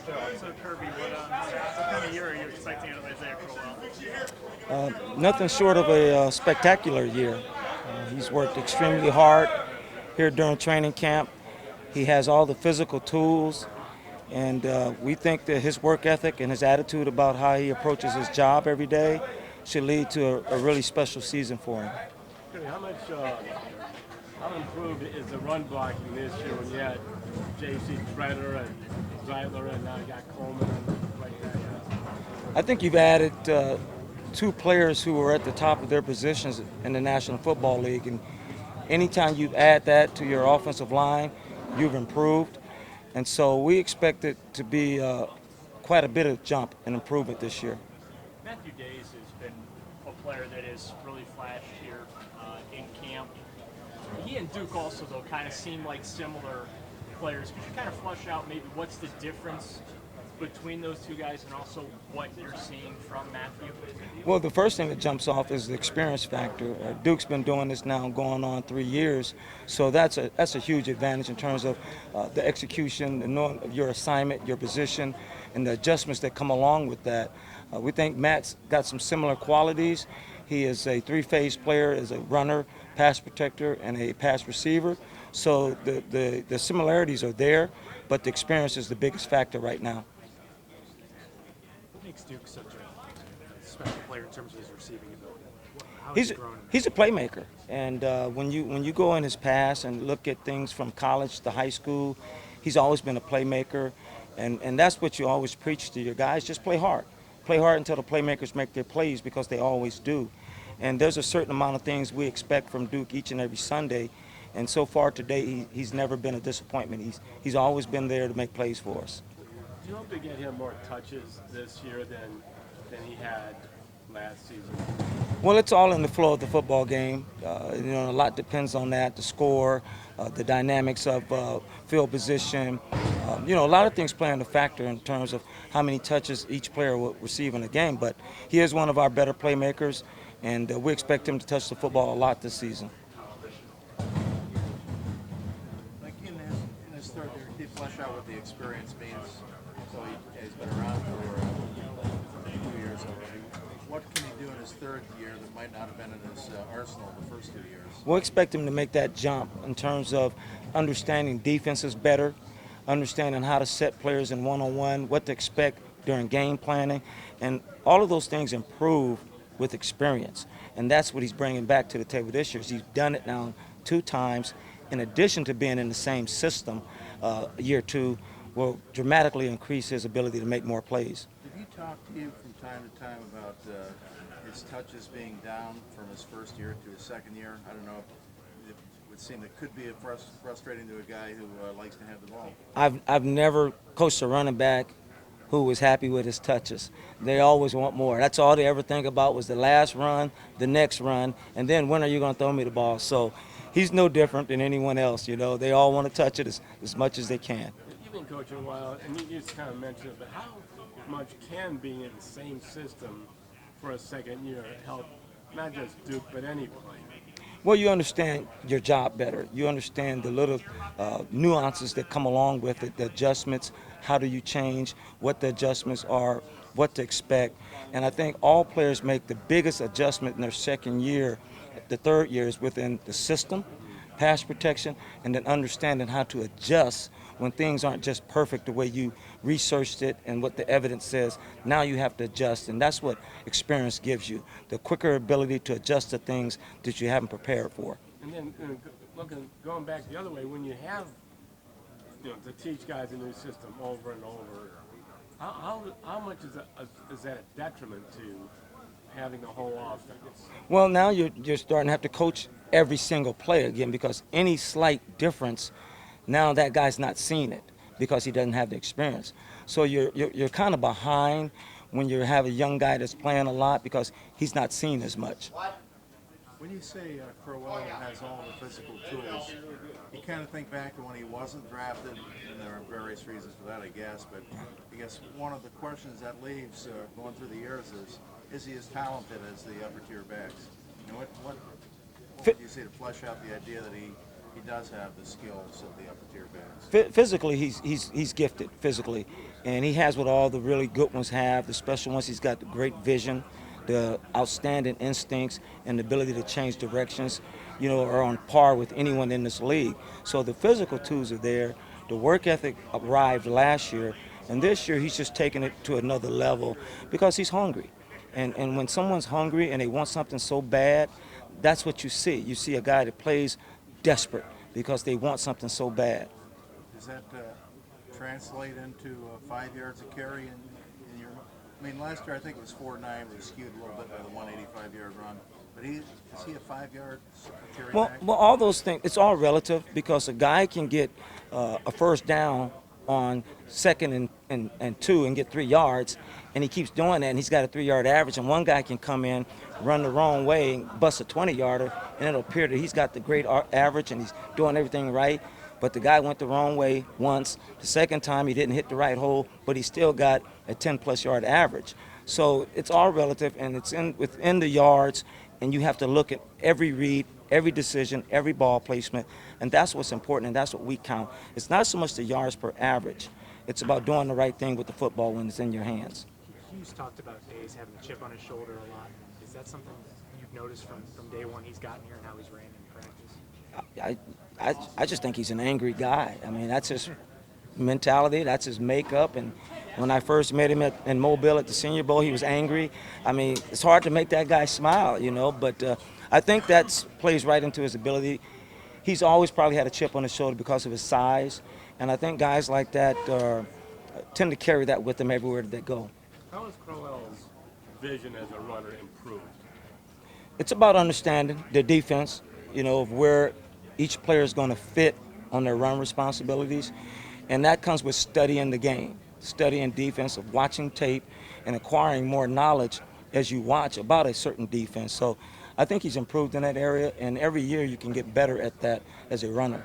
So Kirby, what kind of year are you expecting out of Isaiah Crowell? Nothing short of a spectacular year. He's worked extremely hard here during training camp. He has all the physical tools, and we think that his work ethic and his attitude about how he approaches his job every day should lead to a really special season for him. How improved is the run blocking this year when you had J.C. Treader and Zeitler and now you got Coleman and like that? I think you've added two players who are at the top of their positions in the National Football League, and anytime you add that to your offensive line, you've improved. And so we expect it to be quite a bit of jump and improvement this year. Matthew Days has been a player that has really flashed here in camp. He and Duke also, though, kind of seem like similar players. Could you kind of flesh out maybe what's the difference between those two guys and also what you're seeing from Matthew? Well, the first thing that jumps off is the experience factor. Duke's been doing this now going on 3 years, so that's a huge advantage in terms of the execution, the knowing of your assignment, your position, and the adjustments that come along with that. We think Matt's got some similar qualities. He is a three-phase player, as a runner, pass protector, and a pass receiver. So the similarities are there, but the experience is the biggest factor right now. What makes Duke such a special player in terms of his receiving ability? How has He's he grown? he's a playmaker, and when you go in his past and look at things from college to high school, he's always been a playmaker, and that's what you always preach to your guys: just play hard until the playmakers make their plays, because they always do. And there's a certain amount of things we expect from Duke each and every Sunday, and so far today he's never been a disappointment. He's always been there to make plays for us. Do you hope to get him more touches this year than he had last season? Well, it's all in the flow of the football game. A lot depends on that, the score, the dynamics of field position. A lot of things play into factor in terms of how many touches each player will receive in a game. But he is one of our better playmakers, and we expect him to touch the football a lot this season. Like in his third year, he flesh out what the experience means. So he's been around for 2 years already. What can he do in his third year that might not have been in his arsenal the first 2 years? We'll expect him to make that jump in terms of understanding defenses better, understanding how to set players in one-on-one, what to expect during game planning, and all of those things improve with experience. And that's what he's bringing back to the table this year. He's done it now 2 times, in addition to being in the same system. Year 2 will dramatically increase his ability to make more plays. Did he talk to you from time to time about his touches being down from his first year to his second year? I don't know. It would seem it could be frustrating to a guy who likes to have the ball. I've never coached a running back who was happy with his touches. They always want more. That's all they ever think about was the last run, the next run, and then when are you going to throw me the ball? So he's no different than anyone else. They all want to touch it as much as they can. You've been coaching a while, and you just kind of mentioned it, but how much can being in the same system for a second year help not just Duke, but any player? Well, you understand your job better. You understand the little nuances that come along with it, the adjustments, how do you change, what the adjustments are, what to expect. And I think all players make the biggest adjustment in their second year. The third year is within the system, pass protection, and then understanding how to adjust when things aren't just perfect the way you researched it and what the evidence says. Now you have to adjust, and that's what experience gives you, the quicker ability to adjust to things that you haven't prepared for. And then going back the other way, when you have to teach guys a new system over and over, how much is that a detriment to having the whole offense? Well, now you're starting to have to coach every single player again, because any slight difference, now that guy's not seeing it because he doesn't have the experience. So you're kind of behind when you have a young guy that's playing a lot because he's not seen as much. When you say Crowell has all the physical tools, you kind of think back to when he wasn't drafted, and there are various reasons for that, I guess. But I guess one of the questions that leaves going through the years is he as talented as the upper tier backs? What would you say to flesh out the idea that he does have the skills of the upper tier backs? Physically, he's gifted physically. And he has what all the really good ones have, the special ones. He's got the great vision, the outstanding instincts, and the ability to change directions, are on par with anyone in this league. So the physical tools are there. The work ethic arrived last year, and this year he's just taking it to another level because he's hungry. And when someone's hungry and they want something so bad, that's what you see. You see a guy that plays desperate because they want something so bad. Does that translate into 5 yards of carry in your? I mean, last year I think it was 4.9, was skewed a little bit by the 185-yard run. But is he a 5-yard carry back? Well, all those things, it's all relative because a guy can get a first down on 2nd and 2 and get 3 yards, and he keeps doing that, and he's got a 3-yard average. And one guy can come in, run the wrong way, and bust a 20-yarder, and it'll appear that he's got the great average and he's doing everything right. But the guy went the wrong way once. The second time he didn't hit the right hole, but he still got a 10-plus yard average. So it's all relative, and it's within the yards, and you have to look at every read, every decision, every ball placement, and that's what's important, and that's what we count. It's not so much the yards per average. It's about doing the right thing with the football when it's in your hands. Hughes talked about Days having a chip on his shoulder a lot. Is that something you've noticed from day one he's gotten here and how he's ran in practice? I just think he's an angry guy. I mean, that's his mentality, that's his makeup. And when I first met him in Mobile at the Senior Bowl, he was angry. I mean, it's hard to make that guy smile, but I think that plays right into his ability. He's always probably had a chip on his shoulder because of his size, and I think guys like that tend to carry that with them everywhere that they go. How has Crowell's vision as a runner improved? It's about understanding the defense, of where each player is going to fit on their run responsibilities, and that comes with studying the game, studying defense, of watching tape, and acquiring more knowledge as you watch about a certain defense. So I think he's improved in that area, and every year you can get better at that as a runner.